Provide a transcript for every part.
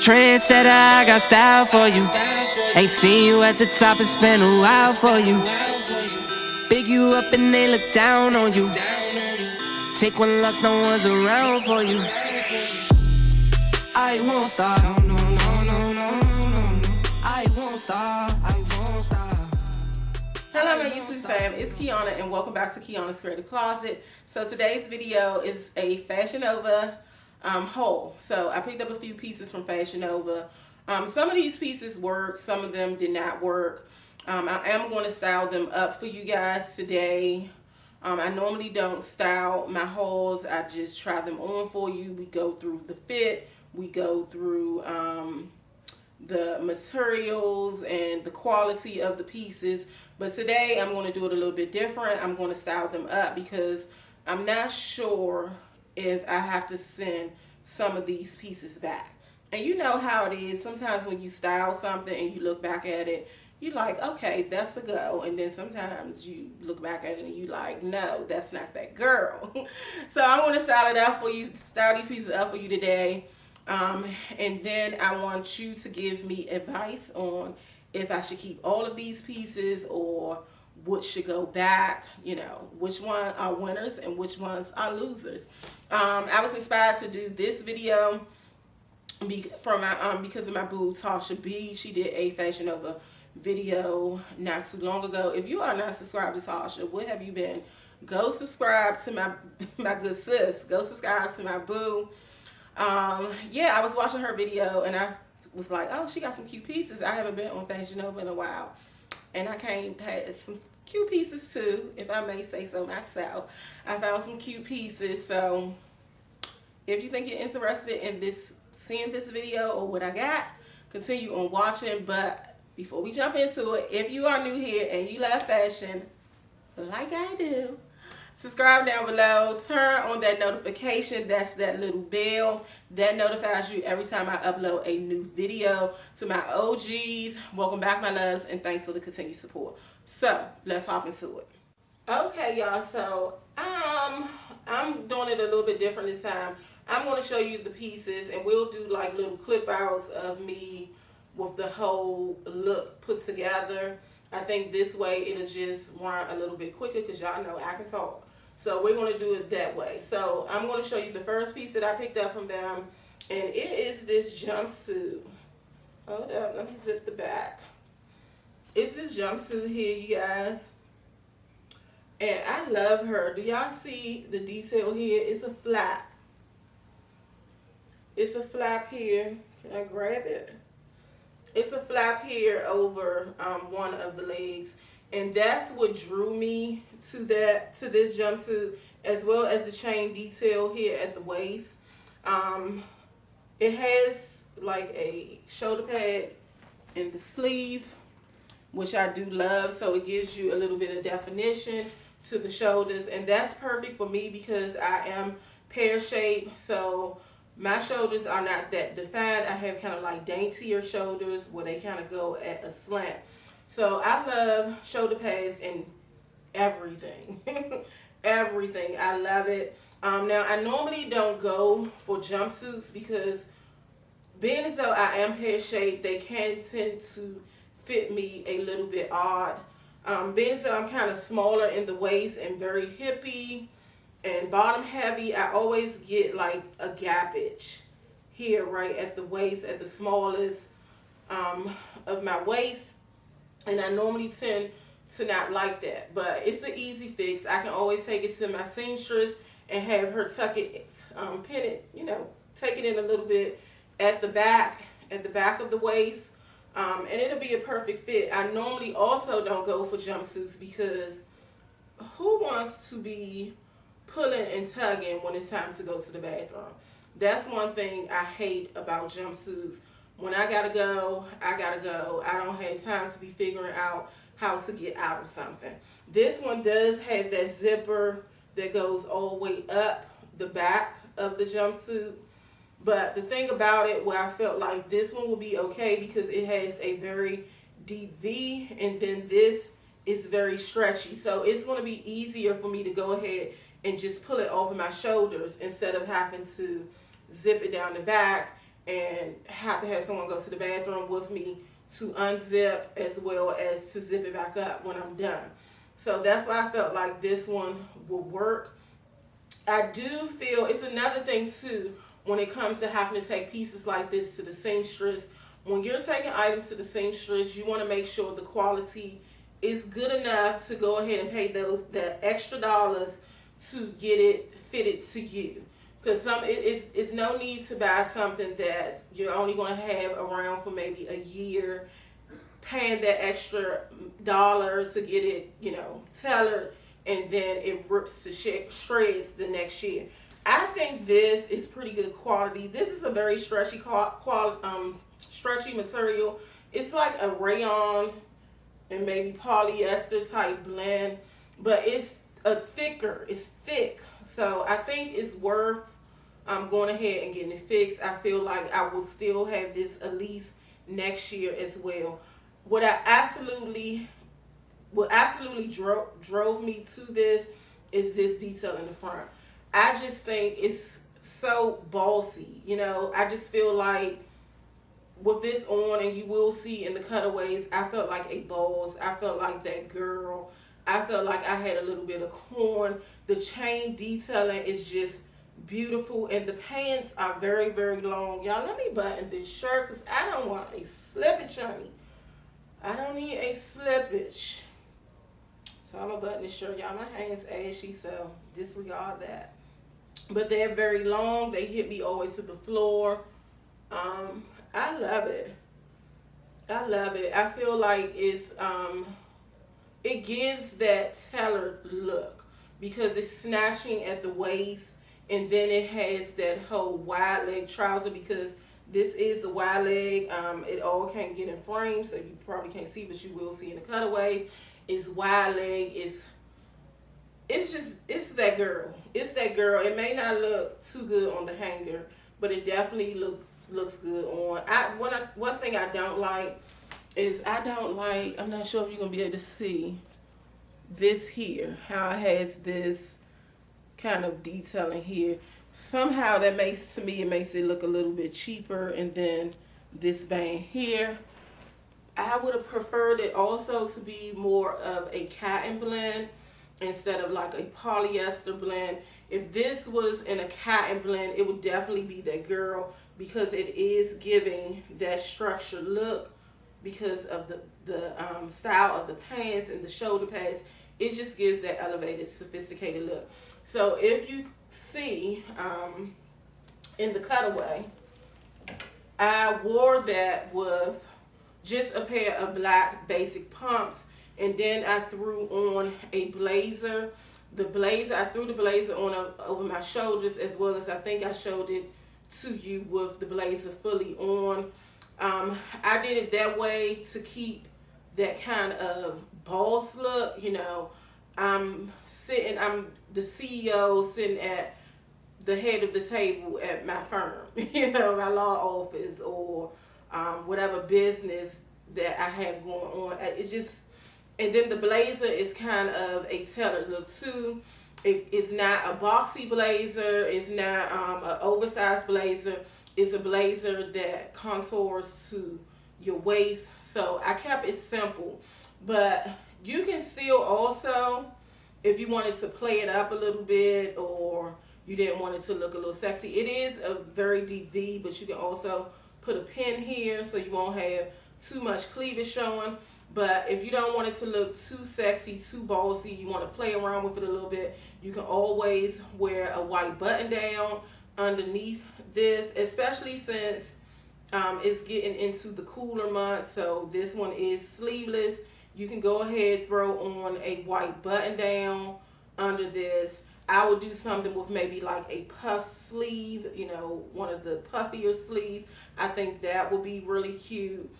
trendsetter, I got style for you. Ain't seen you at the top, it's been a while for you. Big you up and they look down on you. Take one loss, no one's around for you. I won't stop, no, no, no, no, no, no. I won't stop, I won't stop. Hello my YouTube fam, it's Kiana and welcome back to Kiana's Creative Closet. So today's video is a Fashion Nova haul. So I picked up a few pieces from Fashion Nova. Some of these pieces worked, some of them did not work. I am going to style them up for you guys today. I normally don't style my hauls, I just try them on for you. We go through the fit, we go through the materials and the quality of the pieces. But today I'm going to do it a little bit different. I'm going to style them up because I'm not sure if I have to send some of these pieces back. And you know how it is. Sometimes when you style something and you look back at it, you're like, okay, that's a go. And then sometimes you look back at it and you're like, no, that's not that girl. So I'm going to style it up for you, style these pieces up for you today. And then I want you to give me advice on if I should keep all of these pieces or what should go back, you know, which one are winners and which ones are losers. I was inspired to do this video because of my boo Tasha B. She did a Fashion Nova video not too long ago. If you are not subscribed to Tasha, what have you been? Go subscribe to my good sis. Go subscribe to my boo. Yeah, I was watching her video and I was like, oh, she got some cute pieces. I haven't been on Fashion Nova in a while. And I came past some cute pieces too, if I may say so myself. I found some cute pieces. So if you think you're interested in seeing this video or what I got, continue on watching. But before we jump into it, if you are new here and you love fashion like I do, subscribe down below, turn on that notification, that's that little bell that notifies you every time I upload a new video. To my OGs, welcome back my loves, and thanks for the continued support. So let's hop into it. Okay y'all, so I'm doing it a little bit different this time. I'm going to show you the pieces and we'll do like little clip outs of me with the whole look put together. I think this way it'll just run a little bit quicker because y'all know I can talk. So we're going to do it that way. So I'm going to show you the first piece that I picked up from them. And it is this jumpsuit. Hold up, let me zip the back. It's this jumpsuit here, you guys. And I love her. Do y'all see the detail here? It's a flap. It's a flap here. Can I grab it? It's a flap here over one of the legs. And that's what drew me to this jumpsuit, as well as the chain detail here at the waist. It has like a shoulder pad in the sleeve, which I do love. So it gives you a little bit of definition to the shoulders. And that's perfect for me because I am pear-shaped. So my shoulders are not that defined. I have kind of like daintier shoulders where they kind of go at a slant. So I love shoulder pads and everything. Everything. I love it. Now, I normally don't go for jumpsuits because being as though I am pear-shaped, they can tend to fit me a little bit odd. Being as though I'm kind of smaller in the waist and very hippie and bottom heavy, I always get like a gappage here right at the waist, at the smallest of my waist. And I normally tend to not like that. But it's an easy fix. I can always take it to my seamstress and have her tuck it, pin it, you know, take it in a little bit at the back of the waist. And it'll be a perfect fit. I normally also don't go for jumpsuits because who wants to be pulling and tugging when it's time to go to the bathroom? That's one thing I hate about jumpsuits. When I gotta go, I gotta go. I don't have time to be figuring out how to get out of something. This one does have that zipper that goes all the way up the back of the jumpsuit. But the thing about it, where I felt like this one will be okay because it has a very deep V, and then this is very stretchy. So it's going to be easier for me to go ahead and just pull it over my shoulders instead of having to zip it down the back and have to have someone go to the bathroom with me to unzip as well as to zip it back up when I'm done. So that's why I felt like this one will work. I do feel it's another thing too when it comes to having to take pieces like this to the seamstress. When you're taking items to the seamstress, you want to make sure the quality is good enough to go ahead and pay that extra dollars to get it fitted to you. Because it's no need to buy something that you're only going to have around for maybe a year, paying that extra dollar to get it, tailored, and then it rips to shreds the next year. I think this is pretty good quality. This is a very stretchy stretchy material. It's like a rayon and maybe polyester type blend, but it's it's thick. So I think it's worth going ahead and getting it fixed. I feel like I will still have this at least next year as well. What absolutely drove me to this is this detail in the front. I just think it's so bossy. I just feel like with this on, and you will see in the cutaways, I felt like a boss. I felt like that girl. I felt like I had a little bit of corn. The chain detailing is just beautiful, and the pants are very, very long. Y'all, let me button this shirt because I don't want a slippage, honey. I don't need a slippage. So I'm gonna button this shirt. Y'all, my hands ashy, so disregard that. But they're very long. They hit me all the way to the floor. I love it. I love it. I feel like it gives that tailored look because it's snatching at the waist, and then it has that whole wide leg trouser because this is a wide leg. It all can't get in frame, so you probably can't see, but you will see in the cutaways. It's wide leg. It's that girl. It's that girl. It may not look too good on the hanger, but it definitely looks good on. One thing I don't like is I'm not sure if you're gonna be able to see this here, how it has this kind of detailing here. Somehow that makes it look a little bit cheaper, and then this band here, I would have preferred it also to be more of a cotton blend instead of like a polyester blend. If this was in a cotton blend, it would definitely be that girl because it is giving that structured look because of the style of the pants and the shoulder pads. It just gives that elevated, sophisticated look. So if you see in the cutaway, I wore that with just a pair of black basic pumps, and then I threw on a blazer. I threw the blazer on over my shoulders, as well as I think I showed it to you with the blazer fully on. I did it that way to keep that kind of boss look. I'm the CEO sitting at the head of the table at my firm, my law office, or whatever business that I have going on. And then the blazer is kind of a tailored look too. It's not a boxy blazer. It's not an oversized blazer. It's a blazer that contours to your waist. So I kept it simple. But you can still also, if you wanted to play it up a little bit, or you didn't want it to look a little sexy, it is a very deep V, but you can also put a pin here so you won't have too much cleavage showing. But if you don't want it to look too sexy, too bossy, you want to play around with it a little bit, you can always wear a white button down underneath this, especially since it's getting into the cooler months. So this one is sleeveless. You can go ahead, throw on a white button down under this. I would do something with maybe like a puff sleeve, one of the puffier sleeves. I think that would be really cute.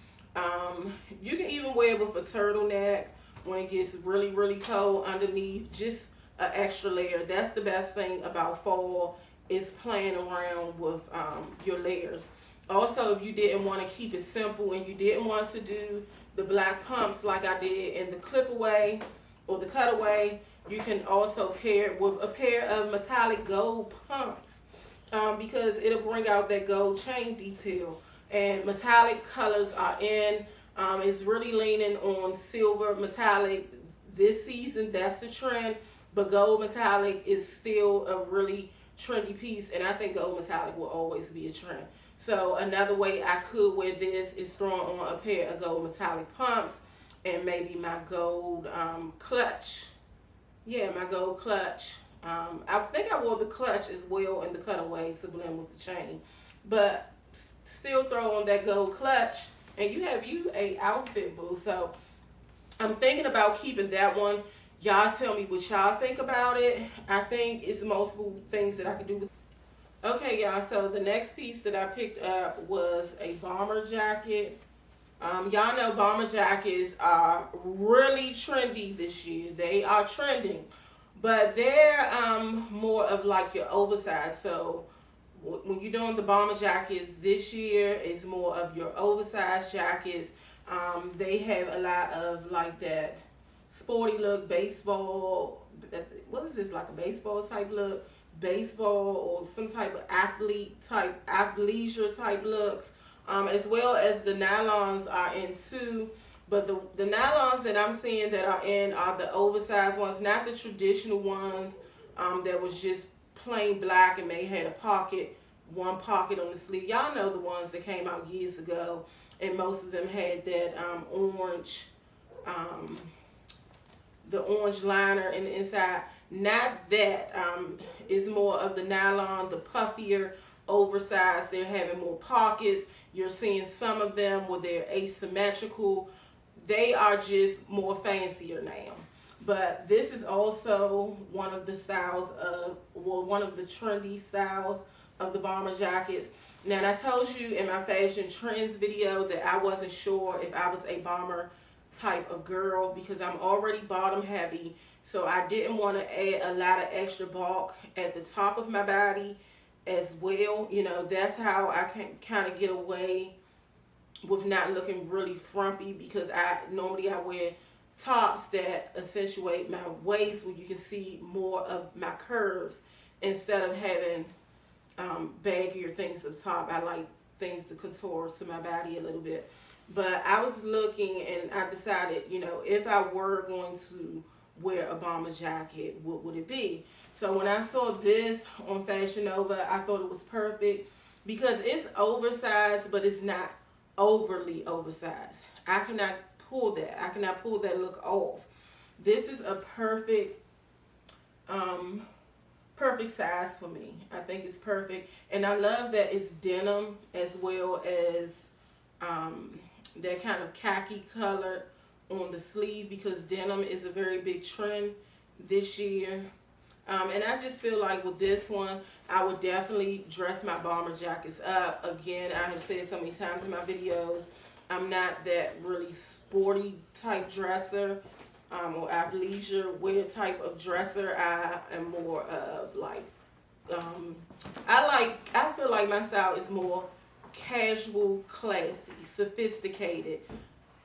You can even wear it with a turtleneck when it gets really, really cold underneath, just an extra layer. That's the best thing about fall, is playing around with your layers. Also, if you didn't want to keep it simple and you didn't want to do the black pumps like I did in the clip away or the cutaway, you can also pair it with a pair of metallic gold pumps because it'll bring out that gold chain detail. And metallic colors are in. It's really leaning on silver metallic this season. That's the trend. But gold metallic is still a really trendy piece, and I think gold metallic will always be a trend. So another way I could wear this is throwing on a pair of gold metallic pumps and maybe my gold clutch. Yeah, my gold clutch. I think I wore the clutch as well in the cutaways to blend with the chain. But still throw on that gold clutch, and you have you a outfit, boo. So I'm thinking about keeping that one. Y'all tell me what y'all think about it. I think it's multiple things that I could do with. Okay, y'all, so the next piece that I picked up was a bomber jacket. Y'all know bomber jackets are really trendy this year. They are trending, but they're more of like your oversized. So when you're doing the bomber jackets this year, it's more of your oversized jackets. They have a lot of like that sporty look, baseball. What is this, like a baseball type look? Baseball or some type of athleisure type looks, as well as the nylons are in too. But the nylons that I'm seeing that are in are the oversized ones, not the traditional ones that was just plain black and they had a pocket, one pocket on the sleeve. Y'all know the ones that came out years ago, and most of them had that orange, the orange liner in the inside. Not that. It's more of the nylon, the puffier, oversized. They're having more pockets. You're seeing some of them where they're asymmetrical. They are just more fancier now. But this is also one of the styles of, well, one of the trendy styles of the bomber jackets. Now, I told you in my fashion trends video that I wasn't sure if I was a bomber type of girl because I'm already bottom heavy. So I didn't want to add a lot of extra bulk at the top of my body as well. You know, that's how I can kind of get away with not looking really frumpy, because I wear tops that accentuate my waist where you can see more of my curves instead of having baggier things up top. I like things to contour to my body a little bit. But I was looking and I decided, you know, if I were going to wear a bomber jacket, what would it be? So when I saw this on Fashion Nova, I thought it was perfect because it's oversized, but it's not overly oversized. I cannot pull that. I cannot pull that look off. This is a perfect perfect size for me. I think it's perfect, and I love that it's denim as well as that kind of khaki color on the sleeve, because denim is a very big trend this year. And I just feel like with this one, I would definitely dress my bomber jackets up. Again, I have said so many times in my videos, I'm not that really sporty type dresser or athleisure wear type of dresser. I am more of like, I feel like my style is more casual, classy, sophisticated,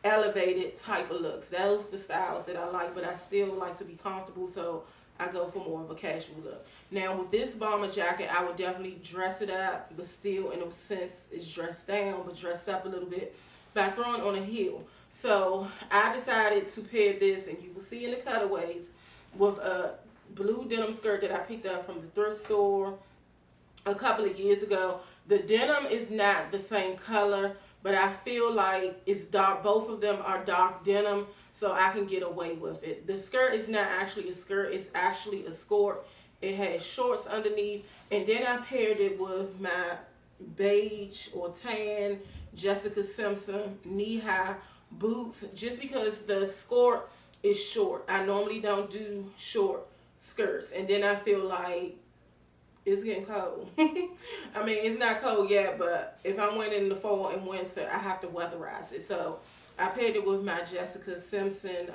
elevated type of looks. Those are the styles that I like, but I still like to be comfortable, so I go for more of a casual look. Now with this bomber jacket, I would definitely dress it up, but still in a sense it's dressed down, but dressed up a little bit by throwing on a heel. So I decided to pair this, and you will see in the cutaways, with a blue denim skirt that I picked up from the thrift store a couple of years ago. The denim is not the same color, but I feel like it's dark. Both of them are dark denim, so I can get away with it. The skirt is not actually a skirt, it's actually a skirt. It has shorts underneath, and then I paired it with my beige or tan Jessica Simpson knee-high boots, just because the skirt is short. I normally don't do short skirts, and then I feel like it's getting cold. I mean, it's not cold yet, but if I'm wearing in the fall and winter, I have to weatherize it. So I paired it with my Jessica Simpson,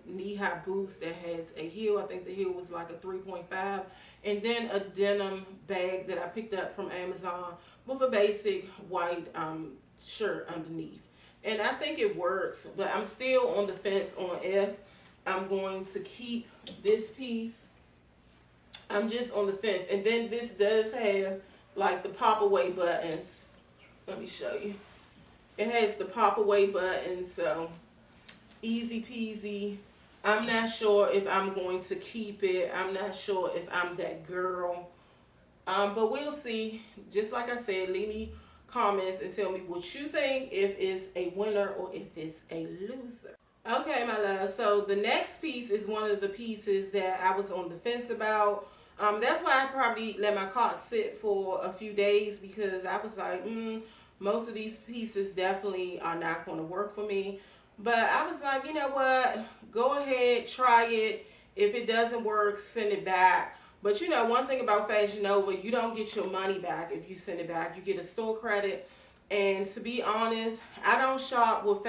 knee-high boots that has a heel. I think the heel was like a 3.5, and then a denim bag that I picked up from Amazon with a basic white shirt underneath. And I think it works, but I'm still on the fence on if I'm going to keep this piece I'm just on the fence. And then this does have like the pop away buttons. Let me show you. It has the pop away buttons, so easy peasy. I'm not sure if I'm going to keep it. I'm not sure if I'm that girl. But we'll see. Just like I said, leave me comments and tell me what you think, if it's a winner or if it's a loser. Okay, my love. So the next piece is one of the pieces that I was on the fence about. That's why I probably let my cart sit for a few days, because I was like, most of these pieces definitely are not going to work for me. But I was like, you know what? Go ahead, try it. If it doesn't work, send it back. But you know, one thing about Fashion Nova, you don't get your money back if you send it back. You get a store credit. And to be honest, I don't shop with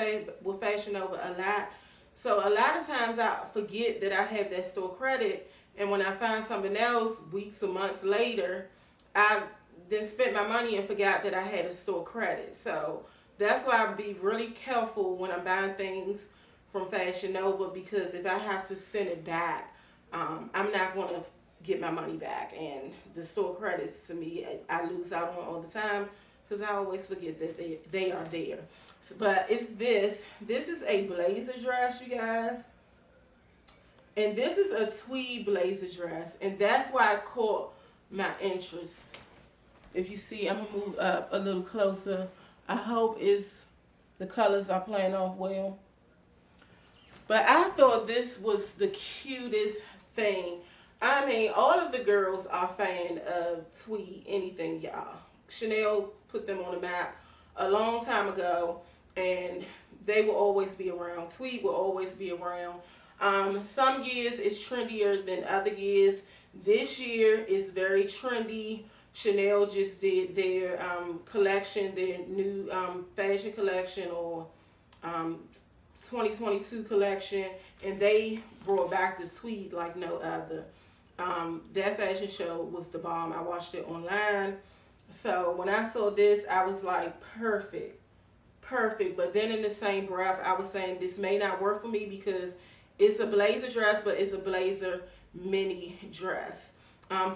Fashion Nova a lot. So a lot of times I forget that I have that store credit. And when I find something else weeks or months later, I then spent my money and forgot that I had a store credit. So that's why I be really careful when I'm buying things from Fashion Nova, because if I have to send it back, I'm not going to get my money back. And the store credits, to me, I lose out on all the time, because I always forget that they are there. But it's this. This is a blazer dress, you guys. And this is a tweed blazer dress. And that's why I caught my interest. If you see, I'm going to move up a little closer. I hope the colors are playing off well. But I thought this was the cutest thing. I mean, all of the girls are a fan of tweed anything, y'all. Chanel put them on the map a long time ago, and they will always be around. Tweed will always be around. Some years it's trendier than other years. This year is very trendy. Chanel just did their collection, their new fashion collection, or 2022 collection, and they brought back the tweed like no other. That fashion show was the bomb. I watched it online. So when I saw this, I was like, perfect. But then in the same breath, I was saying this may not work for me, because it's a blazer dress, but it's a blazer mini dress.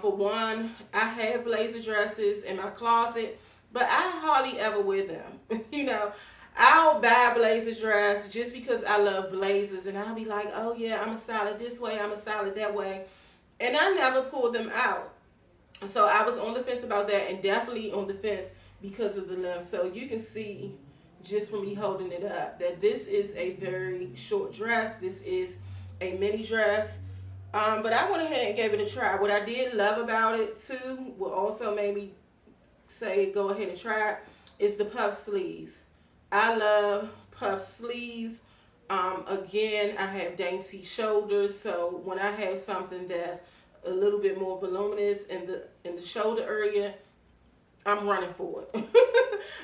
For one, I have blazer dresses in my closet, but I hardly ever wear them. You know, I'll buy a blazer dress just because I love blazers, and I'll be like, oh yeah, I'm gonna style it this way, I'm gonna style it that way. And I never pull them out. So I was on the fence about that, and definitely on the fence because of the length. So you can see just from me holding it up that this is a very short dress. This is a mini dress. But I went ahead and gave it a try. What I did love about it too, what also made me say go ahead and try it, is the puff sleeves. I love puff sleeves. Again, I have dainty shoulders, so when I have something that's a little bit more voluminous in the shoulder area, I'm running for it.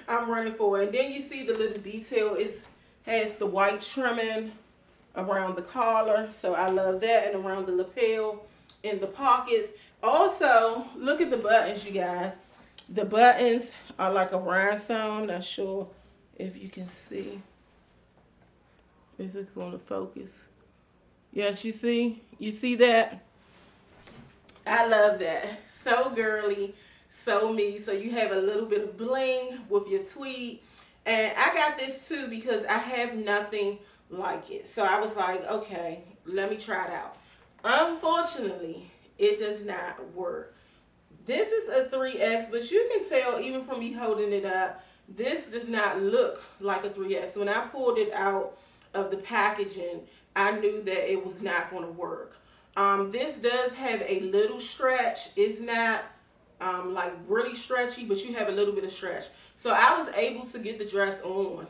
I'm running for it. And then you see the little detail has the white trimming around the collar, so I love that, and around the lapel, in the pockets. Also, look at the buttons, you guys. The buttons are like a rhinestone. Not sure if you can see, if it's going to focus. Yes, you see that? I love that. So girly, so me. So you have a little bit of bling with your tweed. And I got this too because I have nothing like it. So I was like, okay, let me try it out. Unfortunately, it does not work. This is a 3X, but you can tell even from me holding it up, this does not look like a 3X. When I pulled it out of the packaging, I knew that it was not going to work. This does have a little stretch. It's not like really stretchy, but you have a little bit of stretch. So I was able to get the dress on,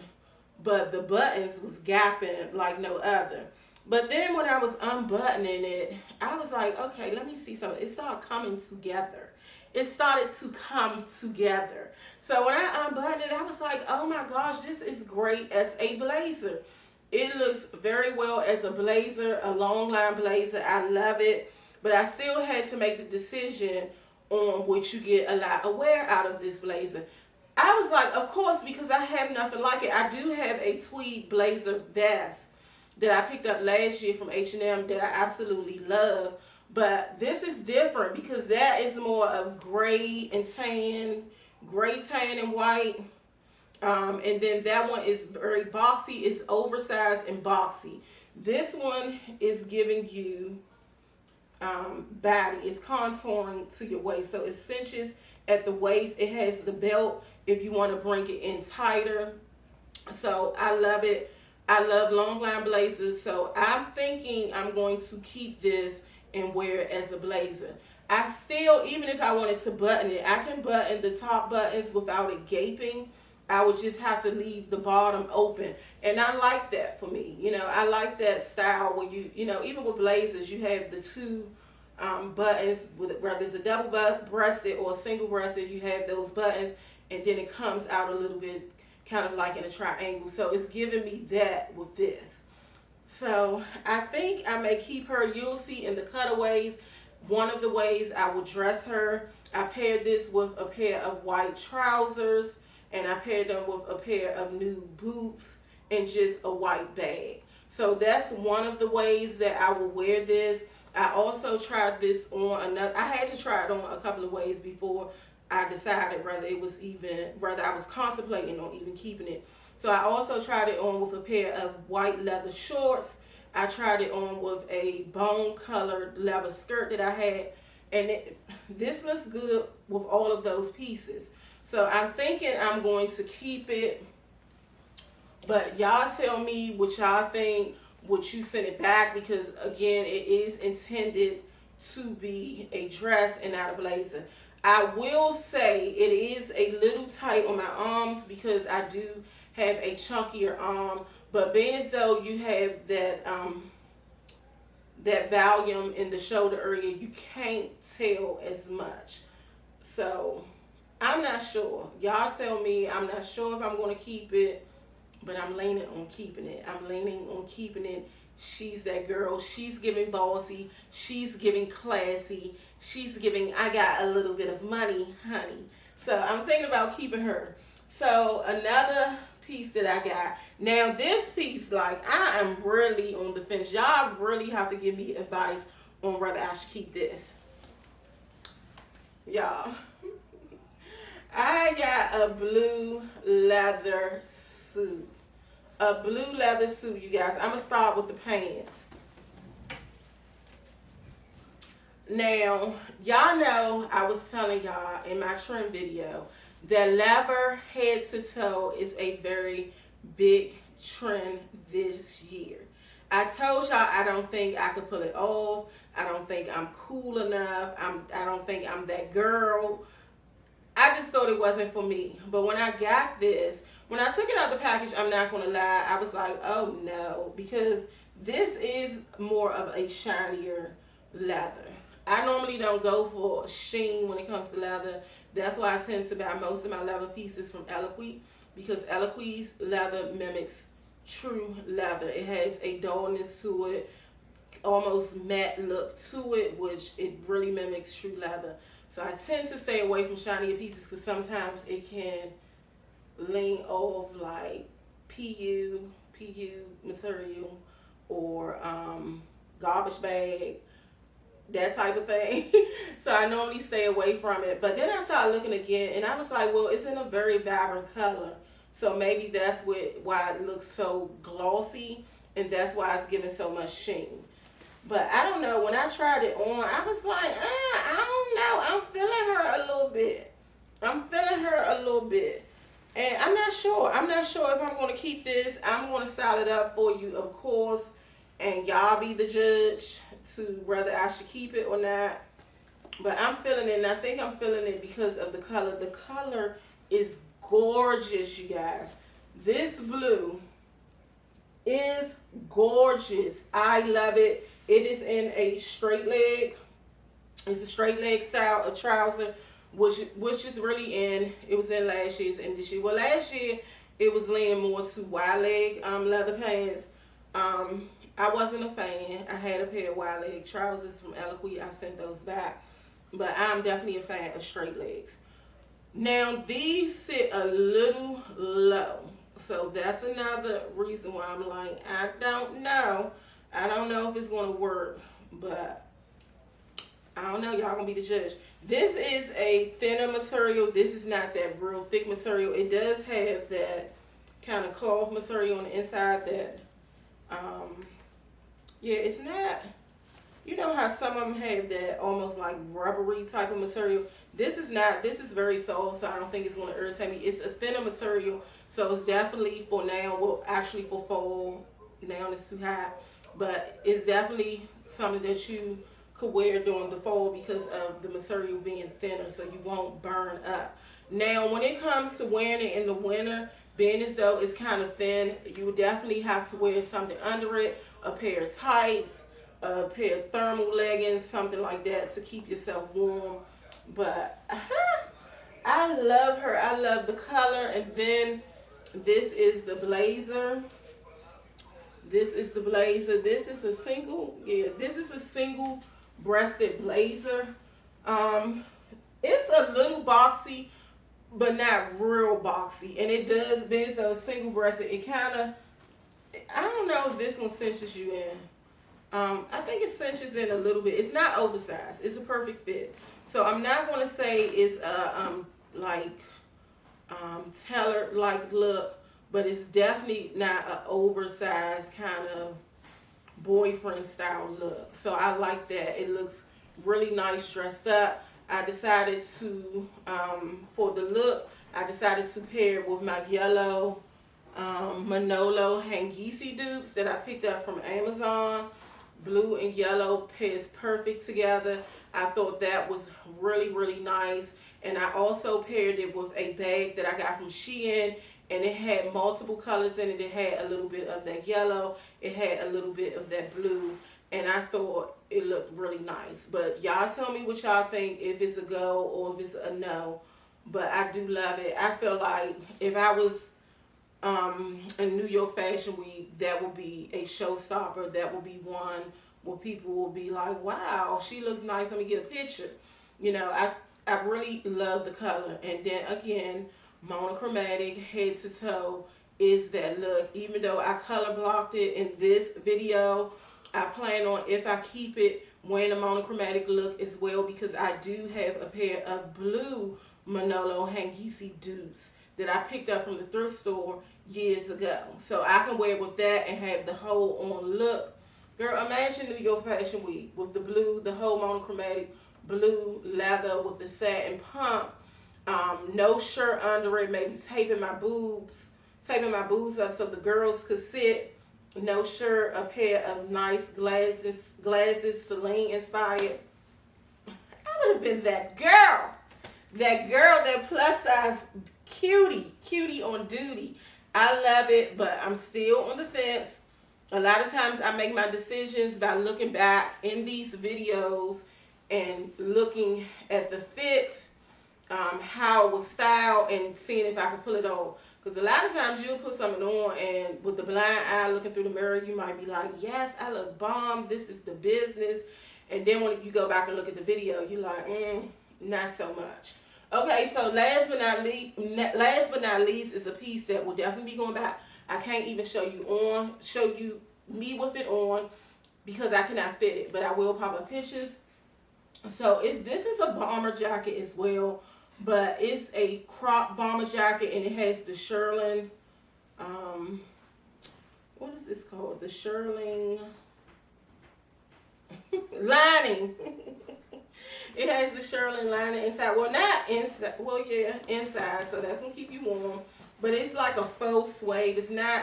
but the buttons was gapping like no other. But then when I was unbuttoning it, I was like, okay, let me see something. It started coming together. It started to come together. So when I unbuttoned it, I was like, oh my gosh, this is great as a blazer. It looks very well as a blazer, a long line blazer. I love it. But I still had to make the decision on which you get a lot of wear out of this blazer. I was like, of course, because I have nothing like it. I do have a tweed blazer vest that I picked up last year from H&M that I absolutely love. But this is different because that is more of gray tan and white. And then that one is very boxy. It's oversized and boxy. This one is giving you body. It's contouring to your waist. So it cinches at the waist. It has the belt if you want to bring it in tighter. So I love it. I love long line blazers. So I'm thinking I'm going to keep this and wear it as a blazer. I still, even if I wanted to button it, I can button the top buttons without it gaping. I would just have to leave the bottom open. And I like that for me. You know, I like that style where you know, even with blazers, you have the two buttons, whether it's a double breasted or a single breasted, you have those buttons, and then it comes out a little bit kind of like in a triangle. So it's giving me that with this. So I think I may keep her. You'll see in the cutaways, one of the ways I will dress her. I paired this with a pair of white trousers, and I paired them with a pair of nude boots and just a white bag. So that's one of the ways that I will wear this. I also tried this on another, I had to try it on a couple of ways before I decided whether I was contemplating on even keeping it. So I also tried it on with a pair of white leather shorts. I tried it on with a bone colored leather skirt that I had. And this looks good with all of those pieces. So I'm thinking I'm going to keep it. But y'all tell me what y'all think. Would you send it back? Because again, it is intended to be a dress and not a blazer. I will say it is a little tight on my arms because I do have a chunkier arm, but being as though you have that that volume in the shoulder area, you can't tell as much. So I'm not sure. Y'all tell me. I'm not sure if I'm going to keep it, but I'm leaning on keeping it. I'm leaning on keeping it. She's that girl. She's giving bossy. She's giving classy. She's giving, I got a little bit of money, honey. So I'm thinking about keeping her. So another piece that I got. Now this piece, like, I am really on the fence. Y'all really have to give me advice on whether I should keep this. Y'all. I got a blue leather suit. A blue leather suit, you guys. I'm going to start with the pants. Now, y'all know I was telling y'all in my trim video that leather head to toe is a very big trend this year. I told y'all I don't think I could pull it off. I don't think I'm cool enough. I don't think I'm that girl. I just thought it wasn't for me. But when I got this, when I took it out the package, I'm not going to lie, I was like, oh no, because this is more of a shinier leather. I normally don't go for sheen when it comes to leather. That's why I tend to buy most of my leather pieces from Eloquii, because Eloquii's leather mimics true leather. It has a dullness to it, almost matte look to it, which it really mimics true leather. So I tend to stay away from shinier pieces because sometimes it can lean off like PU material or garbage bag, that type of thing. So I normally stay away from it. But then I started looking again and I was like, well, it's in a very vibrant color. So maybe that's why it looks so glossy, and that's why it's giving so much sheen. But I don't know, when I tried it on, I was like, I don't know. I'm feeling her a little bit. And I'm not sure. I'm not sure if I'm going to keep this. I'm going to style it up for you, of course. And y'all be the judge to whether I should keep it or not. But I'm feeling it, and I think I'm feeling it because of the color. The color is gorgeous, you guys. This blue is gorgeous. I love it. It is in a straight leg. It's a straight leg style of trouser, which is really in. It was in last year's and this year. Well, last year it was leaning more to wide leg leather pants. I wasn't a fan. I had a pair of wide leg trousers from Eloquii. I sent those back. But I'm definitely a fan of straight legs. Now, these sit a little low. So that's another reason why I'm like, I don't know. I don't know if it's going to work. But I don't know. Y'all gonna be the judge. This is a thinner material. This is not that real thick material. It does have that kind of cloth material on the inside that, yeah, it's not. You know how some of them have that almost like rubbery type of material? This is not. This is very soft, so I don't think it's going to irritate me. It's a thinner material, so it's definitely for now. Well, actually for fall, now it's too high. But it's definitely something that you could wear during the fall because of the material being thinner, so you won't burn up. Now, when it comes to wearing it in the winter, being as though it's kind of thin, you would definitely have to wear something under it, a pair of tights, a pair of thermal leggings, something like that to keep yourself warm. But I love her. I love the color. And then this is the blazer. This is the blazer. This is a single, this is a single breasted blazer. It's a little boxy, but not real boxy. And it does, being so single breasted, it kind of, I don't know if this one cinches you in. I think it cinches in a little bit. It's not oversized. It's a perfect fit. So I'm not going to say it's a tailored like look, but it's definitely not an oversized kind of boyfriend style look. So I like that. It looks really nice dressed up. I decided to, for the look, I decided to pair it with my yellow Manolo Hangisi dupes that I picked up from Amazon. Blue and yellow pairs perfect together. I thought that was really, really nice. And I also paired it with a bag that I got from Shein, and it had multiple colors in it. It had a little bit of that yellow. It had a little bit of that blue. And I thought it looked really nice. But y'all tell me what y'all think, if it's a go or if it's a no. But I do love it. I feel like if I was in New York Fashion Week, that would be a showstopper. That would be one where people will be like, wow, she looks nice. Let me get a picture. You know, I really love the color. And then again, monochromatic head to toe is that look. Even though I color blocked it in this video, I plan on, if I keep it, wearing a monochromatic look as well, because I do have a pair of blue Manolo Hangisi dupes that I picked up from the thrift store years ago. So I can wear it with that and have the whole on look. Girl, imagine New York Fashion Week with the blue, the whole monochromatic blue leather with the satin pump. No shirt under it, maybe taping my boobs up so the girls could sit. No shirt, a pair of nice glasses, Celine inspired. I would have been that girl, that plus size cutie on duty. I love it, but I'm still on the fence. A lot of times I make my decisions by looking back in these videos and looking at the fit, how it was styled, and seeing if I can pull it on. Because a lot of times you'll put something on and with the blind eye looking through the mirror, you might be like, yes, I look bomb. This is the business. And then when you go back and look at the video, you're like, not so much. Okay, so last but not least is a piece that will definitely be going back. I can't even show you me with it on because I cannot fit it, but I will pop up pictures. So this is a bomber jacket as well, but it's a crop bomber jacket, and it has the shearling, what is this called? The shearling lining. It has the shearling lining inside. Well, not inside. Well, yeah, inside. So that's going to keep you warm. But it's like a faux suede. It's not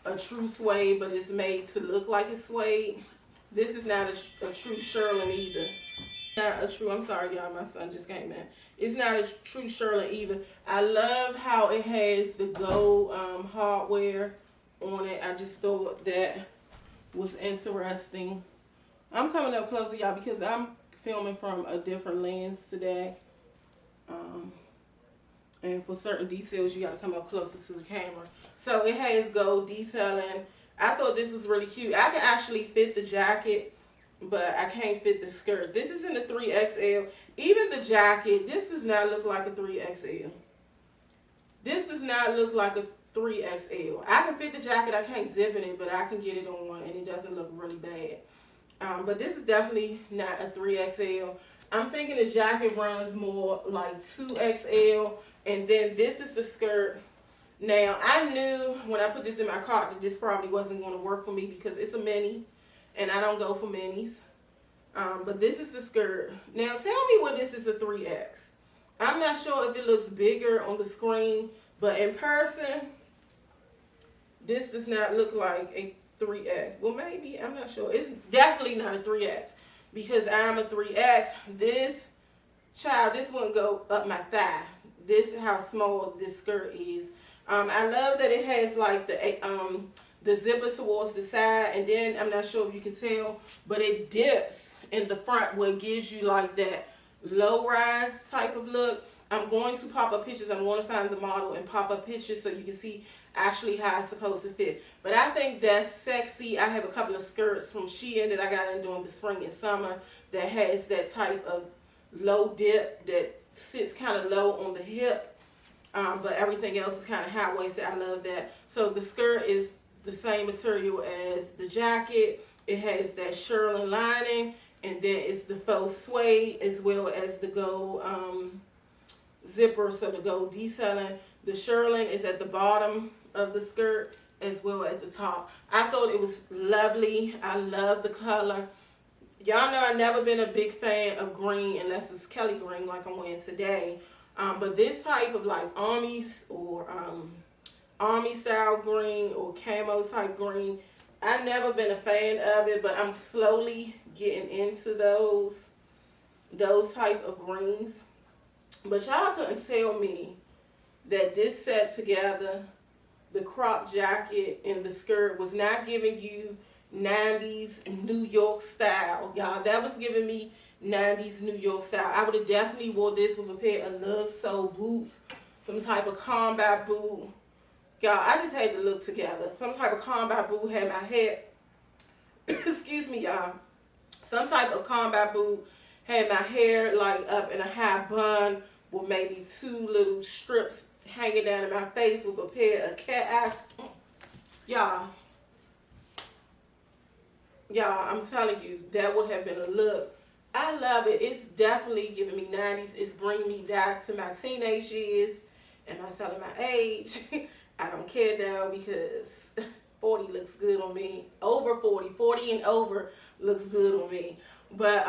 a true suede, but it's made to look like it's suede. This is not a true shearling either. Not a true, I'm sorry, y'all. My son just came in. It's not a true shearling either. I love how it has the gold hardware on it. I just thought that was interesting. I'm coming up closer, y'all, because I'm filming from a different lens today. And for certain details, you got to come up closer to the camera. So it has gold detailing. I thought this was really cute. I can actually fit the jacket, but I can't fit the skirt. This is in the 3XL. Even the jacket, this does not look like a 3XL. This does not look like a 3XL. I can fit the jacket. I can't zip in it, but I can get it on, and it doesn't look really bad. But this is definitely not a 3XL. I'm thinking the jacket runs more like 2XL, and then this is the skirt. Now, I knew when I put this in my cart that this probably wasn't going to work for me because it's a mini, and I don't go for minis. But this is the skirt. Now, tell me what this is a 3X. I'm not sure if it looks bigger on the screen, but in person, this does not look like a 3X. Well, maybe. I'm not sure. It's definitely not a 3X because I'm a 3X. This wouldn't go up my thigh. This is how small this skirt is. I love that it has like the zipper towards the side, and then I'm not sure if you can tell, but it dips in the front where it gives you like that low rise type of look. I'm going to pop up pictures. I'm going to find the model and pop up pictures so you can see actually how it's supposed to fit. But I think that's sexy. I have a couple of skirts from Shein that I got in during the spring and summer that has that type of low dip that sits kind of low on the hip. But everything else is kind of high-waisted. I love that. So the skirt is the same material as the jacket. It has that shearling lining, and then it's the faux suede as well as the gold zipper, so the gold detailing. The shearling is at the bottom of the skirt as well at the top. I thought it was lovely. I love the color. Y'all know I've never been a big fan of green unless it's Kelly green like I'm wearing today. But this type of like armies or army style green or camo type green, I've never been a fan of it, but I'm slowly getting into those type of greens. But y'all couldn't tell me that this set together, the crop jacket and the skirt, was not giving you 90s New York style. Y'all, that was giving me 90s New York style. I would have definitely wore this with a pair of lug sole boots, some type of combat boot. Y'all, I just had to look together. Some type of combat boot, had my hair, excuse me, y'all. Some type of combat boot, had my hair like up in a high bun with maybe 2 little strips hanging down in my face with a pair of cat eyes. Y'all, I'm telling you, that would have been a look. I love it. It's definitely giving me 90s. It's bringing me back to my teenage years. Am I telling my age? I don't care now because 40 looks good on me. Over 40 and over looks good on me. But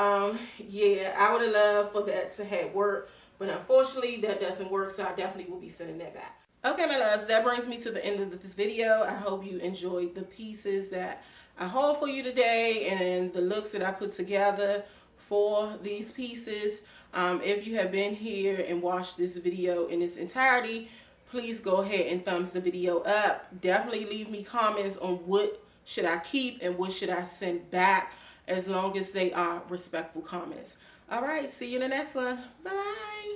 yeah, I would have loved for that to have worked. But unfortunately, that doesn't work, so I definitely will be sending that back. Okay, my loves, that brings me to the end of this video. I hope you enjoyed the pieces that I hauled for you today and the looks that I put together for these pieces. If you have been here and watched this video in its entirety, please go ahead and thumbs the video up. Definitely leave me comments on what should I keep and what should I send back, as long as they are respectful comments. All right, see you in the next one. Bye.